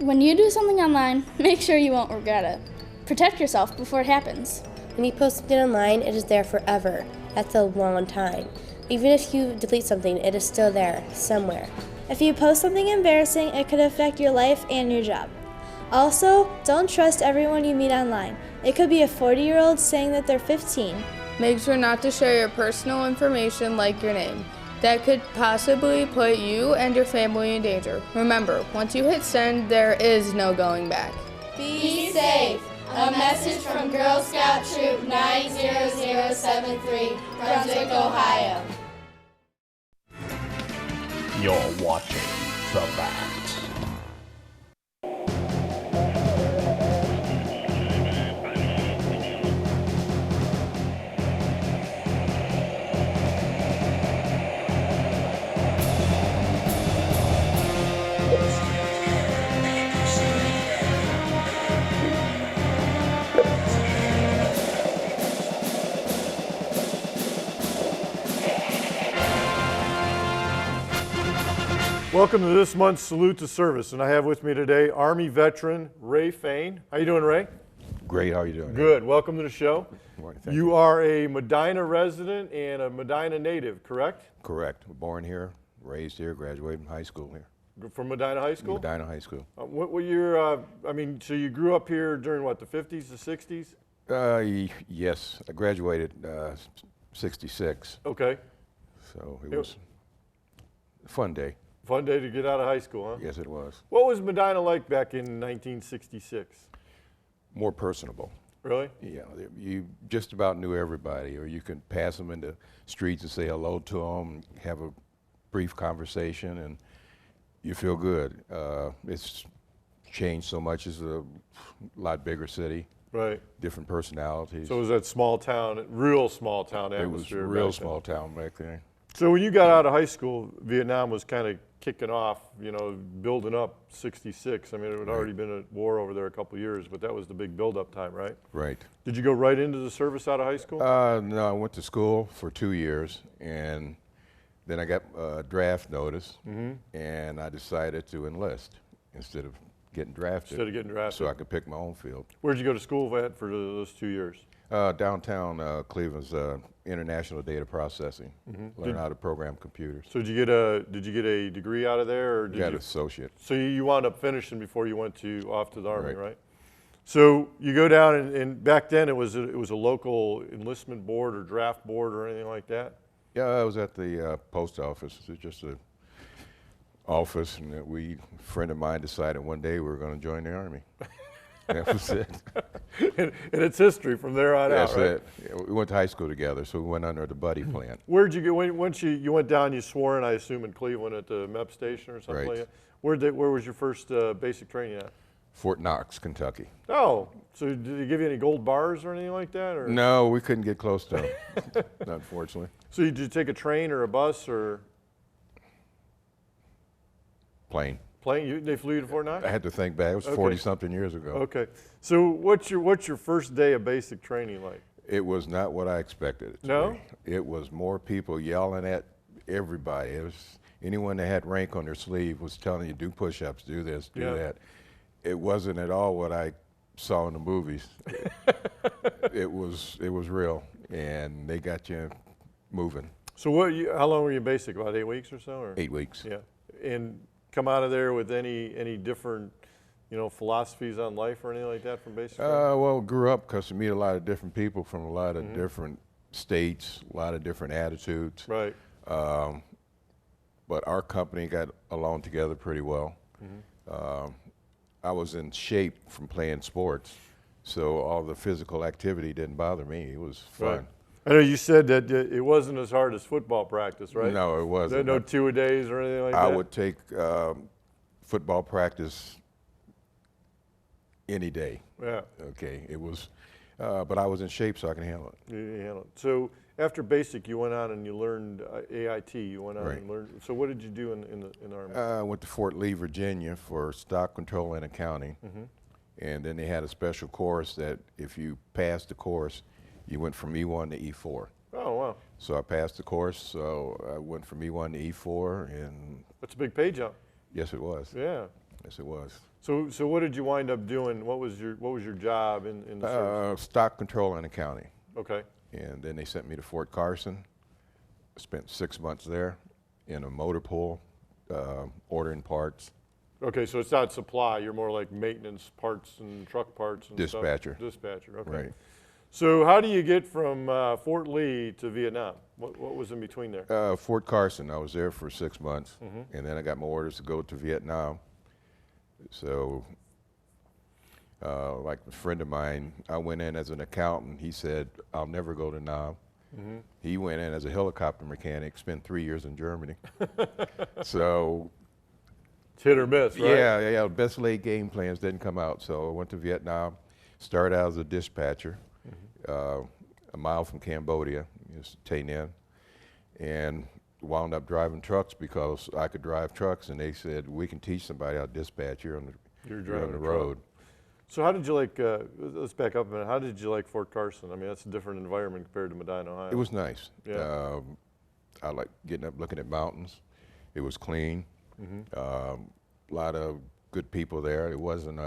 When you do something online, make sure you won't regret it. Protect yourself before it happens. When you post something online, it is there forever. That's a long time. Even if you delete something, it is still there, somewhere. If you post something embarrassing, it could affect your life and your job. Also, don't trust everyone you meet online. It could be a 40-year-old saying that they're 15. Make sure not to share your personal information like your name. That could possibly put you and your family in danger. Remember, once you hit send, there is no going back. Be safe. A message from Girl Scout Troop 90073, Brunswick, Ohio. You're watching The Fact. Welcome to this month's Salute to Service, and I have with me today Army veteran Ray Fain. How you doing, Ray? Great, how are you doing? Good. Welcome to the show. Right, You are a Medina resident and a Medina native, correct? Correct. Born here, raised here, graduated from high school here. From Medina High School? Medina High School. What year, so you grew up here during what, the 50s, the 60s? Yes, I graduated 66. Okay. So it was a fun day. Fun day to get out of high school, huh? Yes, it was. What was Medina like back in 1966? More personable. Really? Yeah, you just about knew everybody, or you could pass them in the streets and say hello to them, have a brief conversation, and you feel good. It's changed so much. It's a lot bigger city. Right. Different personalities. So it was that small town, real small town atmosphere? It was real small town back then. So when you got out of high school, Vietnam was kind of kicking off, building up 66. I mean, it had already been a war over there a couple of years, but that was the big build-up time, right? Right. Did you go right into the service out of high school? No, I went to school for 2 years, and then I got a draft notice, and I decided to enlist instead of getting drafted. Instead of getting drafted. So I could pick my own field. Where'd you go to school at for those 2 years? Downtown Cleveland's International Data Processing. Learn how to program computers. So did you get a degree out of there, or did Got you? an associate. So you wound up finishing before you went off to the Army, right? So you go down, and back then it was a local enlistment board or draft board or anything like that? Yeah, I was at the post office. It was just an office, and a friend of mine decided one day we were going to join the Army. That was it. And it's history from there on out, right? That's it. Yeah, we went to high school together, so we went under the buddy plan. Where'd you go, once you went down, you swore in, I assume, in Cleveland at the MEP station or something like that? Where was your first basic training at? Fort Knox, Kentucky. Oh, so did they give you any gold bars or anything like that? Or? No, we couldn't get close to them, unfortunately. So did you take a train or a bus or? Plane. Plane? They flew you to Fort Knox? I had to think back. It was 40-something years ago. Okay. So what's your first day of basic training like? It was not what I expected it to be. It was more people yelling at everybody. It was anyone that had rank on their sleeve was telling you, do push-ups, do this, do that. It wasn't at all what I saw in the movies. It was real, and they got you moving. So how long were you basic? About 8 weeks or so? Or? 8 weeks. Yeah. And come out of there with any different, philosophies on life or anything like that from basic? Well, grew up because you meet a lot of different people from a lot of different states, a lot of different attitudes. Right. But our company got along together pretty well. I was in shape from playing sports, so all the physical activity didn't bother me. It was fun. Right. I know you said that it wasn't as hard as football practice, right? No, it wasn't. No 2-a-days or anything like that? I would take football practice any day. Yeah. Okay, it was, but I was in shape so I can handle it. You handle it. So after basic, you went on and you learned AIT. You went on Right. and learned. So what did you do in the Army? I went to Fort Lee, Virginia for stock control and accounting. And then they had a special course that if you passed the course, you went from E1 to E4. Oh, wow. So I passed the course, so I went from E1 to E4, and That's a big pay jump. yes, it was. Yeah. Yes, it was. So what did you wind up doing? What was your job in the service? Stock control and accounting. Okay. And then they sent me to Fort Carson. Spent 6 months there in a motor pool, ordering parts. Okay, so it's not supply. You're more like maintenance parts and truck parts and Dispatcher. stuff. Dispatcher. Okay. Right. So how do you get from Fort Lee to Vietnam? What was in between there? Fort Carson, I was there for 6 months, and then I got my orders to go to Vietnam. So, like a friend of mine, I went in as an accountant. He said, I'll never go to Nam. He went in as a helicopter mechanic, spent 3 years in Germany. So, It's hit or miss, right? yeah, best laid game plans didn't come out. So I went to Vietnam, started out as a dispatcher, a mile from Cambodia, Tay Ninh, and wound up driving trucks because I could drive trucks, and they said, we can teach somebody how to dispatch. You're on the road. So how did you like, let's back up a minute, how did you like Fort Carson? I mean, that's a different environment compared to Medina, Ohio. It was nice. Yeah. I like getting up, looking at mountains. It was clean. A lot of good people there. There wasn't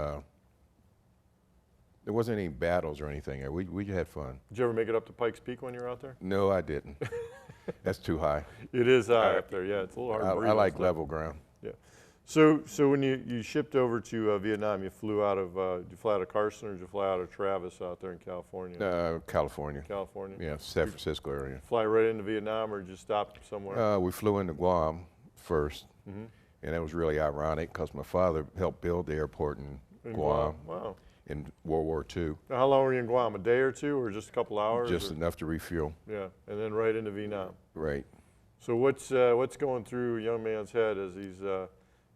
any battles or anything there. We had fun. Did you ever make it up to Pikes Peak when you were out there? No, I didn't. That's too high. It is high up there, yeah. It's a little hard to breathe. I like level ground. Yeah. So when you shipped over to Vietnam, you flew out of, did you fly out of Carson or did you fly out of Travis out there in California? California. California? Yeah, San Francisco area. Fly right into Vietnam or did you stop somewhere? We flew into Guam first, and that was really ironic because my father helped build the airport in Guam. Wow. In World War II. Now, how long were you in Guam? A day or two or just a couple hours? Just enough to refuel. Yeah, and then right into Vietnam. Right. So what's going through a young man's head as he's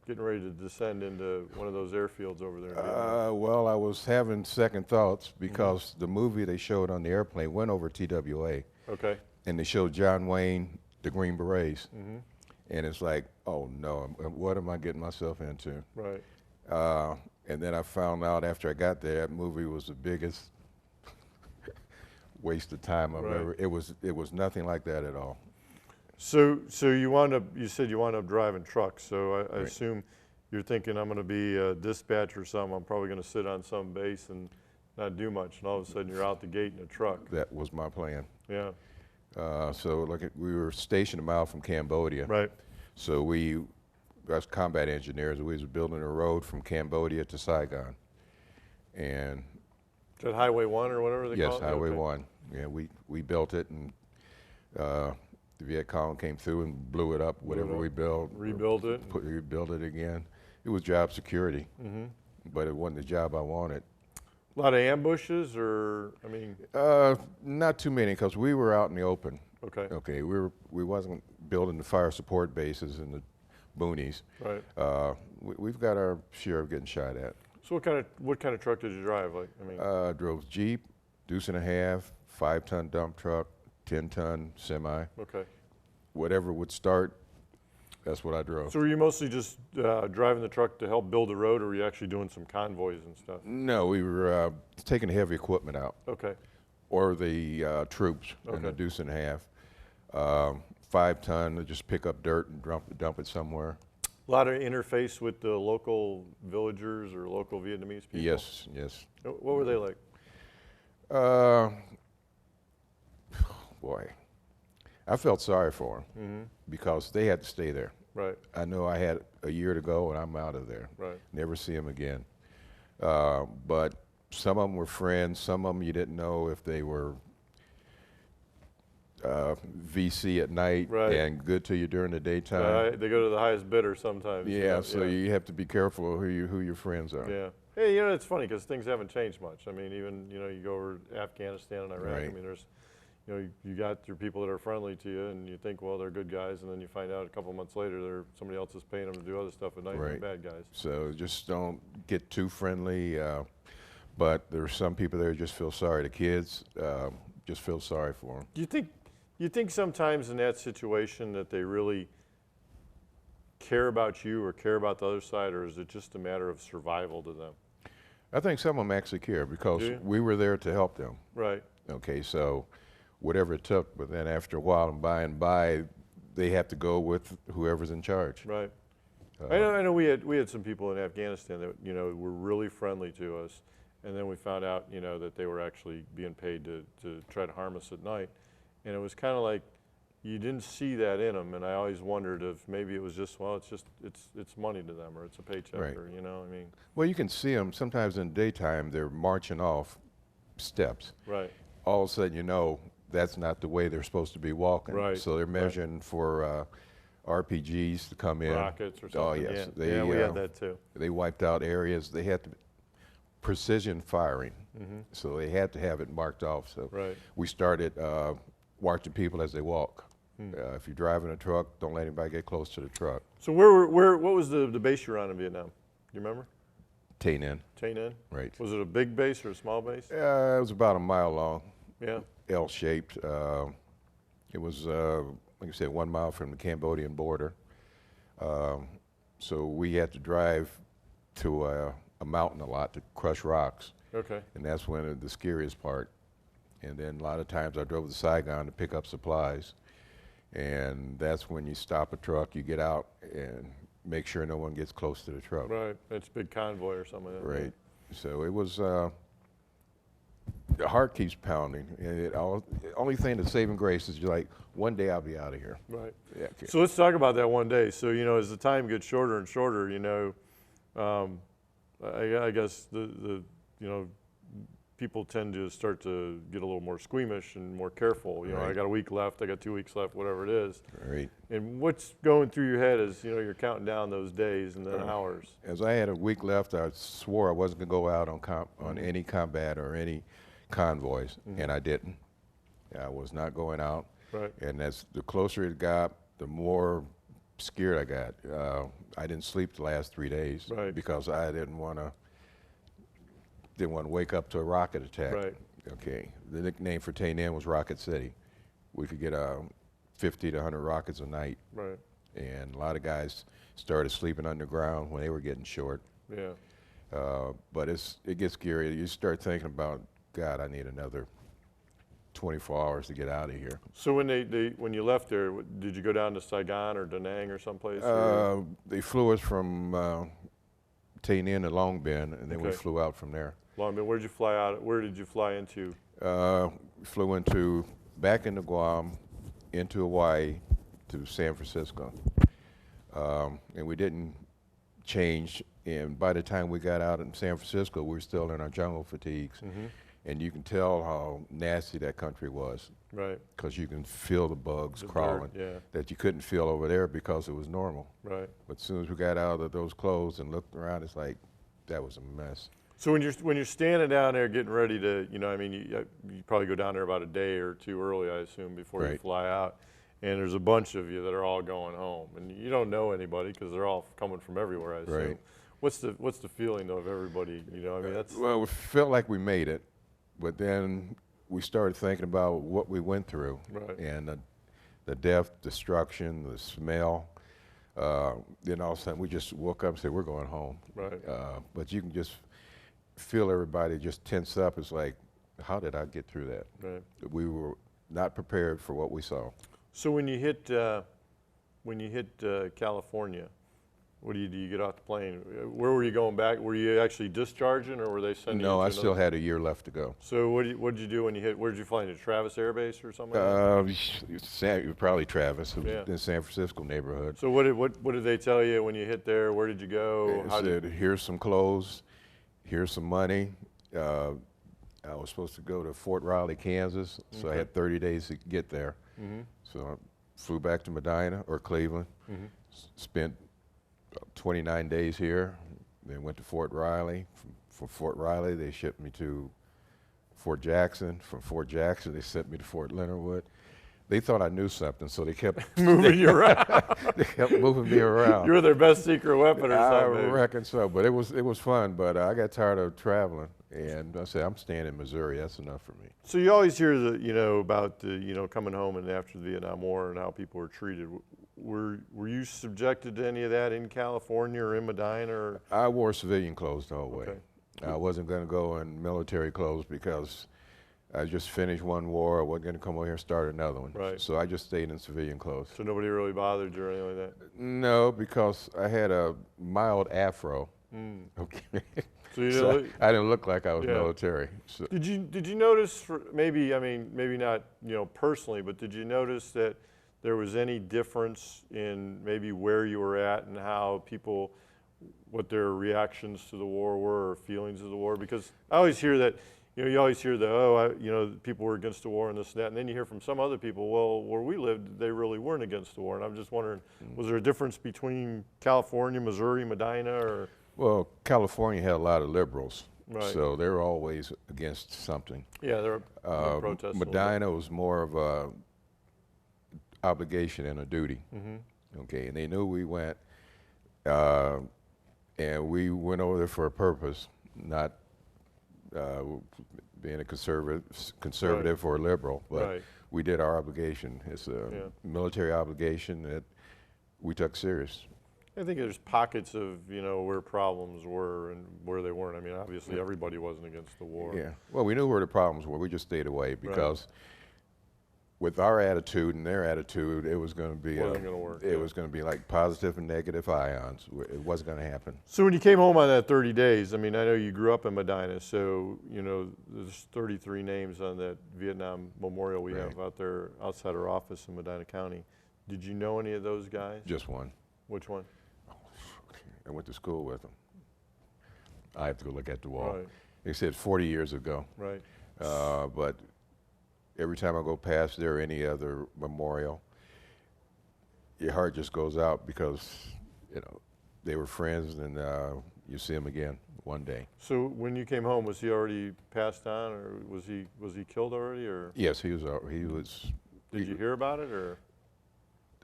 getting ready to descend into one of those airfields over there in Vietnam? Well, I was having second thoughts because the movie they showed on the airplane went over TWA. Okay. And they showed John Wayne, the Green Berets. And it's like, oh no, what am I getting myself into? Right. And then I found out after I got there, that movie was the biggest waste of time I've ever. It was nothing like that at all. So you said you wound up driving trucks. So I assume you're thinking I'm going to be a dispatcher or something. I'm probably going to sit on some base and not do much. And all of a sudden you're out the gate in a truck. That was my plan. Yeah. So we were stationed a mile from Cambodia. Right. So as combat engineers, we was building a road from Cambodia to Saigon. And is that Highway 1 or whatever they call it? Yes, Highway 1. Yeah, we built it, and the Viet Cong came through and blew it up, whatever we built. Rebuilt it? Rebuilt it again. It was job security, but it wasn't the job I wanted. A lot of ambushes or, I mean? Not too many, because we were out in the open. Okay. Okay, we wasn't building the fire support bases in the boonies. Right. We've got our share of getting shot at. So what kind of truck did you drive? Like, I mean, drove Jeep, deuce and a half, 5-ton dump truck, 10-ton semi. Okay. Whatever would start, that's what I drove. So were you mostly just driving the truck to help build the road, or were you actually doing some convoys and stuff? No, we were taking heavy equipment out. Okay. Or the troops in a deuce and a half. 5-ton to just pick up dirt and dump it somewhere. A lot of interface with the local villagers or local Vietnamese people? Yes. What were they like? Boy, I felt sorry for them because they had to stay there. Right. I know I had a year to go and I'm out of there. Right. Never see them again. But some of them were friends. Some of them you didn't know if they were VC at night and good to you during the daytime. They go to the highest bidder sometimes. Yeah, so you have to be careful who your friends are. Yeah. Hey, it's funny because things haven't changed much. I mean, even, you go over to Afghanistan and Iraq. I mean, there's, you got your people that are friendly to you and you think, well, they're good guys, and then you find out a couple months later somebody else is paying them to do other stuff at night and they're bad guys. So just don't get too friendly. But there's some people there who just feel sorry. The kids just feel sorry for them. Do you think sometimes in that situation that they really care about you or care about the other side, or is it just a matter of survival to them? I think some of them actually care because we were there to help them. Right. Okay, so whatever it took, but then after a while and by, they have to go with whoever's in charge. Right. I know we had some people in Afghanistan that, you know, were really friendly to us, and then we found out, you know, that they were actually being paid to try to harm us at night. And it was kind of like, you didn't see that in them, and I always wondered if maybe it was just, well, it's money to them, or it's a paycheck, Right. or, you know, I mean. Well, you can see them sometimes in the daytime, they're marching off steps. Right. All of a sudden, you know, that's not the way they're supposed to be walking. Right. So they're measuring for RPGs to come in. Rockets or something. Oh, yes. Yeah, we had that too. They wiped out areas. They had to precision firing. So they had to have it marked off. So Right. we started watching people as they walk. If you're driving a truck, don't let anybody get close to the truck. So what was the base you were on in Vietnam? Do you remember? Tay Ninh. Tay Ninh? Right. Was it a big base or a small base? It was about a mile long. Yeah. L-shaped. It was, like I said, 1 mile from the Cambodian border. So we had to drive to a mountain a lot to crush rocks. Okay. And that's when the scariest part. And then a lot of times I drove to Saigon to pick up supplies. And that's when you stop a truck, you get out and make sure no one gets close to the truck. Right. It's a big convoy or something like that. Right. So it was, the heart keeps pounding. And the only thing that's saving grace is you're like, one day I'll be out of here. Right. Yeah, okay. So let's talk about that one day. So, you know, as the time gets shorter and shorter, you know, I guess you know, people tend to start to get a little more squeamish and more careful. You know, Right. I got a week left, I got 2 weeks left, whatever it is. Right. And what's going through your head as, you know, you're counting down those days and then hours? As I had a week left, I swore I wasn't going to go out on any combat or any convoys, and I didn't. I was not going out. Right. And as the closer it got, the more scared I got. I didn't sleep the last 3 days Right. because I didn't want to wake up to a rocket attack. Right. Okay. The nickname for Tay Ninh was Rocket City. We could get 50 to 100 rockets a night. Right. And a lot of guys started sleeping underground when they were getting short. Yeah. But it gets scary. You start thinking about, God, I need another 24 hours to get out of here. So when you left there, did you go down to Saigon or Da Nang or someplace? They flew us from Tay Ninh to Long Binh, and then we Okay. flew out from there. Long Binh. Where did you fly out? Where did you fly into? Flew back into Guam, into Hawaii, to San Francisco. And we didn't change, and by the time we got out in San Francisco, we were still in our jungle fatigues. And you can tell how nasty that country was. Right. Because you can feel the bugs The dirt, crawling yeah. that you couldn't feel over there because it was normal. Right. But as soon as we got out of those clothes and looked around, it's like, that was a mess. So when you're standing down there getting ready to, you know, I mean, you probably go down there about a day or two early, I assume, before you Right. fly out. And there's a bunch of you that are all going home, and you don't know anybody because they're all coming from everywhere, I assume. Right. What's the feeling though of everybody? You know, I mean, that's Well, we felt like we made it, but then we started thinking about what we went through. Right. And the death, destruction, the smell. Then all of a sudden we just woke up and said, we're going home. right. But you can just feel everybody just tense up. It's like, how did I get through that? Right. We were not prepared for what we saw. So when you hit California, what do? You get off the plane? Where were you going back? Were you actually discharging, or were they sending you? No, to I still another- had a year left to go. So what did you do when you hit? Where did you fly into? Travis Air Base or something? Like that? Probably Travis, it was Yeah. in San Francisco neighborhood. So what did they tell you when you hit there? Where did you go? They said, here's some clothes, here's some money. I was supposed to go to Fort Riley, Kansas, so I had 30 days to get there. So I flew back to Medina or Cleveland, spent 29 days here, then went to Fort Riley. From Fort Riley, they shipped me to Fort Jackson. From Fort Jackson, they sent me to Fort Leonard Wood. They thought I knew something, so they kept moving you around? they kept moving me around. You were their best secret weapon or I something? maybe. reckon so, but it was fun. But I got tired of traveling, and I said, I'm staying in Missouri. That's enough for me. So you always hear about coming home and after the Vietnam War and how people were treated. Were you subjected to any of that in California or in Medina? Or? I wore civilian clothes the whole way. Okay. I wasn't going to go in military clothes because I just finished one war. I wasn't going to come over here and start another one. Right. So I just stayed in civilian clothes. So nobody really bothered you or anything like that? No, because I had a mild afro. Okay. So you So know, I didn't look like I was Yeah. military. So, did you notice, maybe, I mean, maybe not, you know, personally, but did you notice that there was any difference in maybe where you were at and how people, what their reactions to the war were or feelings of the war? Because I always hear that, you know, you always hear that, you know, people were against the war and this and that, and then you hear from some other people, well, where we lived, they really weren't against the war. And I'm just wondering, was there a difference between California, Missouri, Medina, or? well, California had a lot of liberals. Right. So they were always against something. Yeah, there were protests. Medina was more of a obligation and a duty. Okay, and they knew we went, and we went over there for a purpose, not being a conservative or liberal, but Right. we did our obligation. It's a military obligation that we took serious. I think there's pockets of, you know, where problems were and where they weren't. I mean, obviously everybody wasn't against the war. Yeah, well, we knew where the problems were. We just stayed away because with our attitude and their attitude, it was going to be Wasn't gonna work, it was going to be like positive and negative ions. It wasn't going to happen. So when you came home on that 30 days, I mean, I know you grew up in Medina, so, you know, there's 33 names on that Vietnam memorial we have out there outside our office in Medina County. Did you know any of those guys? Just one. Which one? I went to school with them. I have to go look at the wall. Right. They said 40 years ago. Right. But every time I go past there or any other memorial, your heart just goes out because, you know, they were friends and you see them again one day. So when you came home, was he already passed on, or was he killed already, or? Yes, he was. Did you hear about it, or?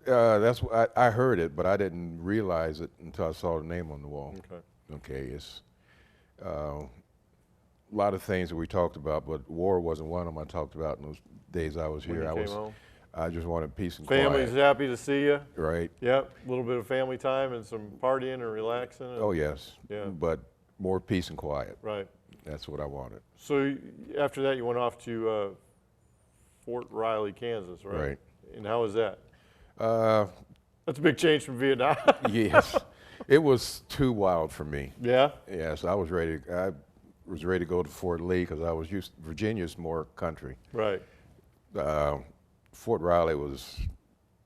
That's what I heard it, but I didn't realize it until I saw the name on the wall. Okay. Okay, it's a lot of things that we talked about, but war wasn't one of them I talked about in those days I was here. When you came home? I just wanted peace and Family's quiet. happy to see you. Right. Yep, a little bit of family time and some partying and relaxing. And, Oh yes. Yeah. But more peace and quiet. Right. That's what I wanted. So after that, you went off to Fort Riley, Kansas, right? Right. And how was that? Uh, That's a big change from Vietnam. yes. It was too wild for me. Yeah? Yes, I was ready to go to Fort Lee because I was used. Virginia's more country. Right. Fort Riley was,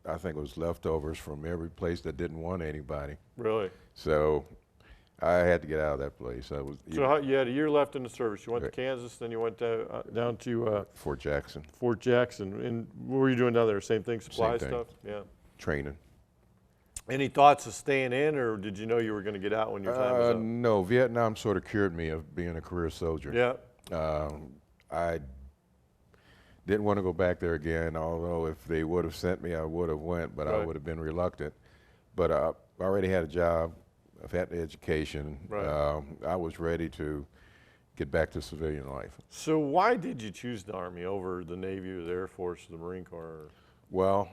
I think it was leftovers from every place that didn't want anybody. Really? So I had to get out of that place. I was So you had a year left in the service. You went to Kansas, then you went down to Fort Jackson. Fort Jackson. And what were you doing down there? Same thing, supply Same thing. stuff? Yeah. Training. Any thoughts of staying in, or did you know you were going to get out when your time was up? No, Vietnam sort of cured me of being a career soldier. Yeah. I didn't want to go back there again, although if they would have sent me, I would have went, but I Right. would have been reluctant. But I already had a job. I've had the education. Right. I was ready to get back to civilian life. So why did you choose the Army over the Navy or the Air Force or the Marine Corps? Well,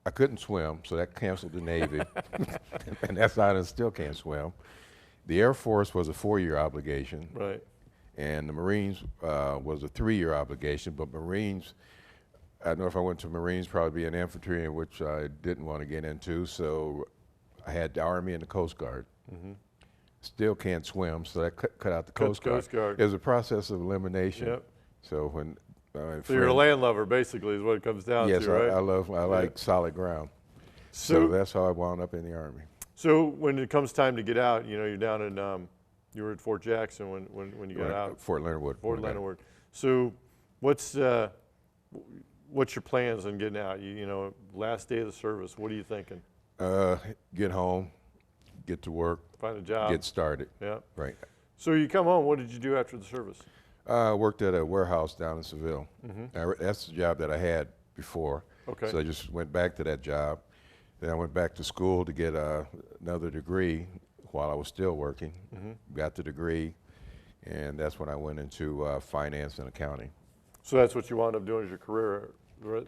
I couldn't swim, so that canceled the Navy. And that's why I still can't swim. The Air Force was a 4-year obligation. Right. And the Marines was a 3-year obligation, but Marines, I don't know if I went to Marines, probably be an infantry, in which I didn't want to get into, so I had the Army and the Coast Guard. Still can't swim, so that cut out the Coast Guard. Coast Guard. It was a process of elimination. Yep. So when So you're a land lover, basically, is what it comes down yes, to, right? I like solid ground. So that's how I wound up in the Army. So when it comes time to get out, you know, you're down in, you were at Fort Jackson when you got out. Fort Leonard Wood. Fort Leonard Wood. So what's your plans on getting out? You know, last day of the service, what are you thinking? Get home, get to work, Find a job? get started. Yeah. Right. So you come home, what did you do after the service? I worked at a warehouse down in Seville. That's the job that I had before. Okay. So I just went back to that job. Then I went back to school to get another degree while I was still working. Got the degree, and that's when I went into finance and accounting. So that's what you wound up doing as your career, right?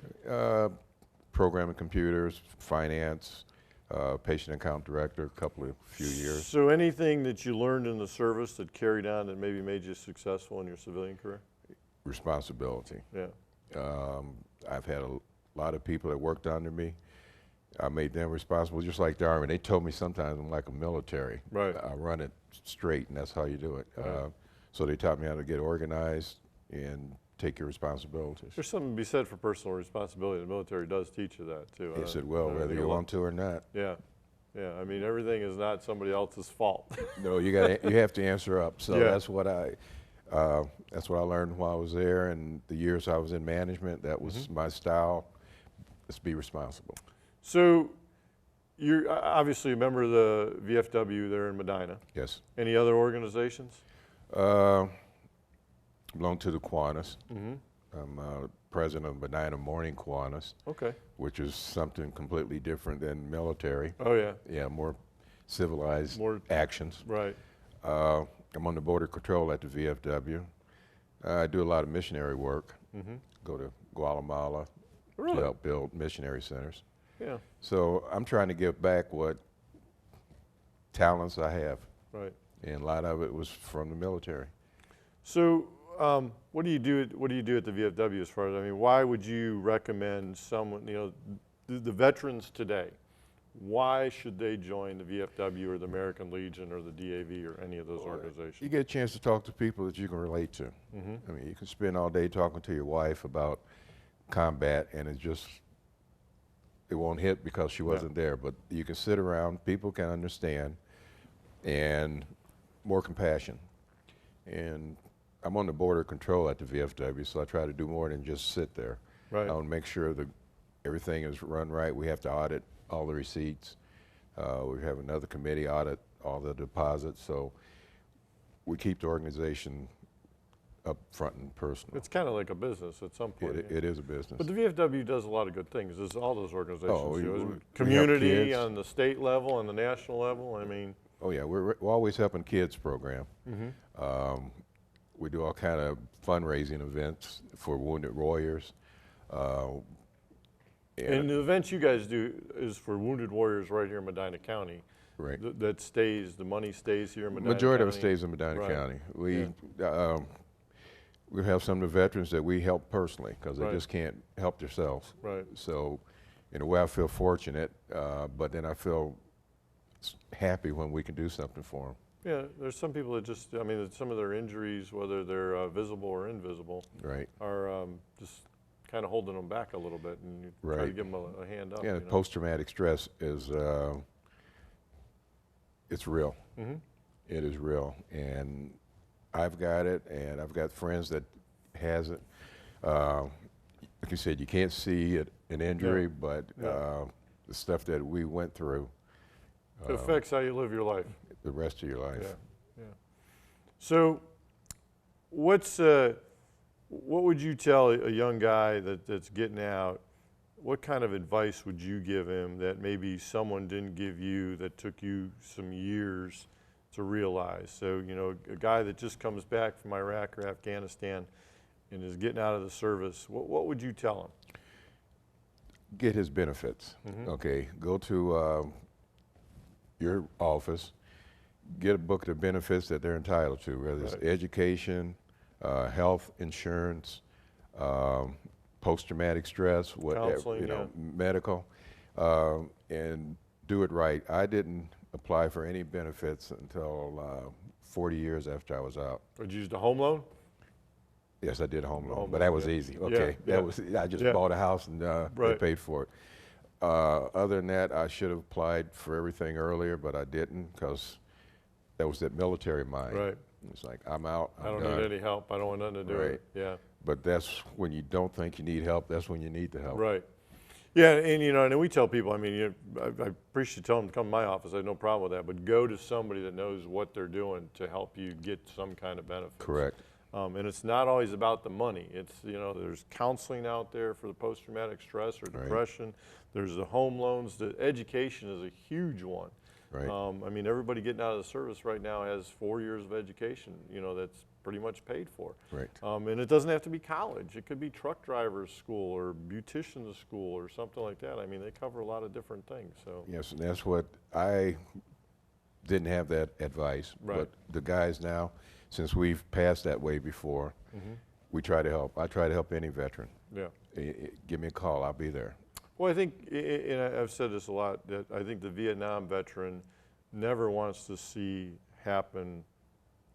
Programming computers, finance, patient account director, few years. So anything that you learned in the service that carried on that maybe made you successful in your civilian career? responsibility. Yeah. I've had a lot of people that worked under me. I made them responsible, just like the Army. They told me sometimes I'm like a military. Right. I run it straight, and that's how you do it. Right. So they taught me how to get organized and take your responsibilities. There's something to be said for personal responsibility. The military does teach you that too. Yes, it will, whether you want to or not. Yeah. Yeah. I mean, everything is not somebody else's fault. No, you have to answer up. So Yeah. that's what I learned while I was there, and the years I was in management. That was my style. Let's be responsible. So you're obviously a member of the VFW there in Medina. Yes. Any other organizations? Belong to the Kiwanis. I'm president of Medina Morning Kiwanis, Okay. which is something completely different than military. Oh, yeah. Yeah, more civilized actions. Right. I'm on the border control at the VFW. I do a lot of missionary work. Go to Guatemala Really? to help build missionary centers. Yeah. So I'm trying to give back what talents I have, Right. and a lot of it was from the military. So what do you do at the VFW as far as, I mean, why would you recommend someone, the veterans today, why should they join the VFW or the American Legion or the DAV or any of those organizations? You get a chance to talk to people that you can relate to. I mean, you can spend all day talking to your wife about combat, and it won't hit because she wasn't there, but you can sit around, people can understand, and more compassion. And I'm on the border control at the VFW, so I try to do more than just sit there. Right. I want to make sure that everything is run right. We have to audit all the receipts. We have another committee audit all the deposits, so we keep the organization up front and personal. It's kind of like a business at some point. It is a business. But the VFW does a lot of good things. There's all those organizations. Oh, we help community kids. on the state level and the national level. I mean. Oh yeah, we're always helping kids program. We do all kind of fundraising events for wounded warriors. And the events you guys do is for wounded warriors right here in Medina County. Right. The money stays here in Medina Majority County. of it stays in Medina Right. County. We have some of the veterans that we help personally because they Right. just can't help themselves. Right. So in a way I feel fortunate, but then I feel happy when we can do something for them. Yeah, there's some people that just, I mean, some of their injuries, whether they're visible or invisible, Right. are just kind of holding them back a little bit, and you try to Right. give them a hand up. Yeah, you know? post-traumatic stress is, it's real. It is real, and I've got it, and I've got friends that has it. Like you said, you can't see an injury, but the stuff that we went through. It affects how you live your life. The rest of your life. Yeah, yeah. So, what would you tell a young guy that's getting out? What kind of advice would you give him that maybe someone didn't give you, that took you some years to realize? So, a guy that just comes back from Iraq or Afghanistan and is getting out of the service, what would you tell him? Get his benefits. Okay, go to your office, get a book of the benefits that they're entitled to, whether it's education, health insurance, post-traumatic stress, whatever, Counseling, medical, and do it right. I didn't apply for any benefits until 40 years after I was out. Would you use the home loan? Yes, I did a home loan, Home but loan, that was yeah. easy. Okay, Yeah, I just yeah. bought a house and they Right. paid for it. Other than that, I should have applied for everything earlier, but I didn't because that was that military mind. Right. It's like, I'm out, I I'm don't done. need any help. I don't want nothing to do with Right. it. Yeah. But that's when you don't think you need help, that's when you need the help. Right. Yeah, and and we tell people, I mean, I appreciate you telling them to come to my office. I have no problem with that, but go to somebody that knows what they're doing to help you get some kind of benefit. Correct. And it's not always about the money. It's, there's counseling out there for the post-traumatic stress or depression. There's the home loans. The education is a huge one. Right. I mean, everybody getting out of the service right now has 4 years of education, that's pretty much paid for. Right. And it doesn't have to be college. It could be truck driver's school or beautician's school or something like that. I mean, they cover a lot of different things. So. Yes, and that's what I didn't have that advice. Right. But the guys now, since we've passed that way before, we try to help. I try to help any veteran. Yeah. Give me a call. I'll be there. Well, I think, and I've said this a lot, that I think the Vietnam veteran never wants to see happen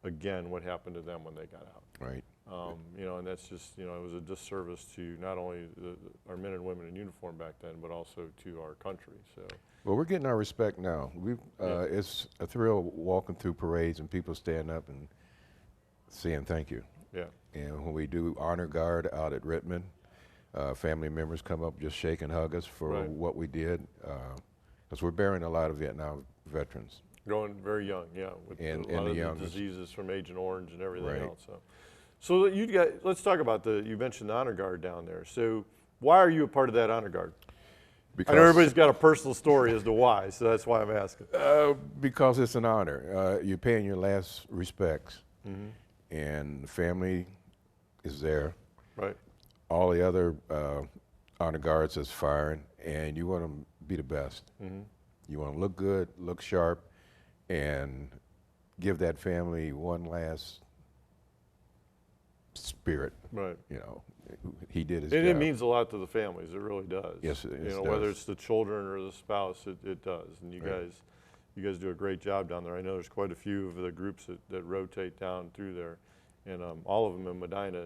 again what happened to them when they got out. Right. You know, and that's just, you know, it was a disservice to not only our men and women in uniform back then, but also to our country. So. Well, we're getting our respect now. It's a thrill walking through parades and people stand up and saying thank you. Yeah. And when we do honor guard out at Rittman, family members come up, just shake and hug us for what we did, because we're burying a lot of Vietnam veterans. Going very young, yeah, with and a lot the of youngest. diseases from Agent Orange and everything Right. else. So you guys, let's talk about you mentioned the honor guard down there. So why are you a part of that honor guard? Because I know everybody's got a personal story as to why, so that's why I'm asking. Because it's an honor. You're paying your last respects, and the family is there. Right. All the other honor guards is firing, and you want to be the best. You want to look good, look sharp, and give that family one last spirit. Right. You know, he did his And job. it means a lot to the families. It really does. Yes, it You know, does. whether it's the children or the spouse, it does. And you guys do a great job down there. I know there's quite a few of the groups that rotate down through there, and all of them in Medina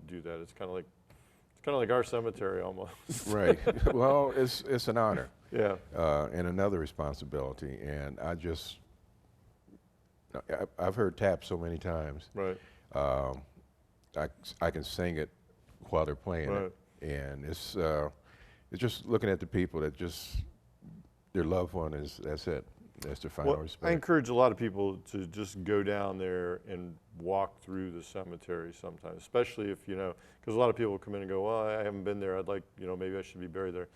do that. It's kind of like our cemetery almost. Right. Well, it's an honor. Yeah. And another responsibility. And I've heard tap so many times. Right. I can sing it while they're playing it, and it's just looking at the people that just their loved one that's it. That's their final respect. I encourage a lot of people to just go down there and walk through the cemetery sometimes, especially if, you know, because a lot of people come in and go, well, I haven't been there. I'd like, you know, maybe I should be buried there.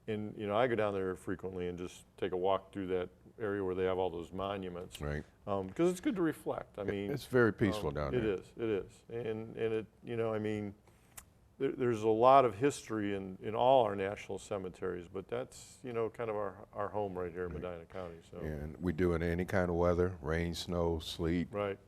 And, you know, I go down there frequently and just take a walk through that area where they have all those monuments. Right. Because it's good to reflect. I mean, it's very peaceful down there. It is. And it, you know, I mean, there's a lot of history in all our national cemeteries, but that's, you know, kind of our home right here in Medina County. So. And we do it in any kind of weather, rain, snow, sleet. Right.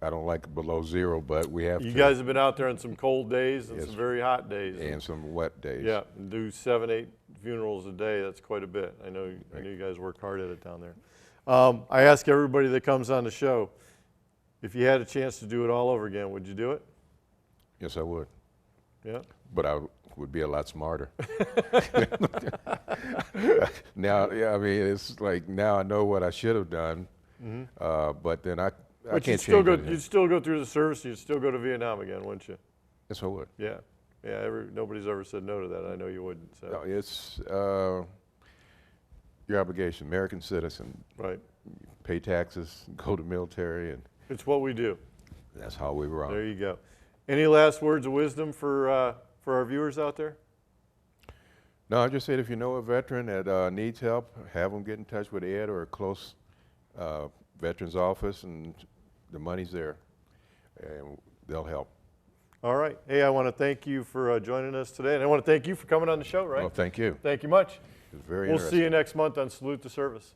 I don't like below zero, but we have to. You guys have been out there on some cold days and some very hot days. And some wet days. Yeah, and do 7-8 funerals a day. That's quite a bit. I know you guys work hard at it down there. I ask everybody that comes on the show, if you had a chance to do it all over again, would you do it? Yes, I would. Yeah. But I would be a lot smarter. Now, yeah, I mean, it's like now I know what I should have done, but then I can't change it. You'd still go through the service. You'd still go to Vietnam again, wouldn't you? Yes, I would. Yeah. Yeah. Nobody's ever said no to that. I know you wouldn't. So. No, it's your obligation, American citizen. Right. Pay taxes, go to military, and it's what we do. That's how we rock. There you go. Any last words of wisdom for our viewers out there? No, I just said if you know a veteran that needs help, have them get in touch with Ed or a close veterans office, and the money's there, and they'll help. All right. Hey, I want to thank you for joining us today, and I want to thank you for coming on the show, right? Well, thank you. Thank you much. It was very We'll interesting. see you next month on Salute to Service.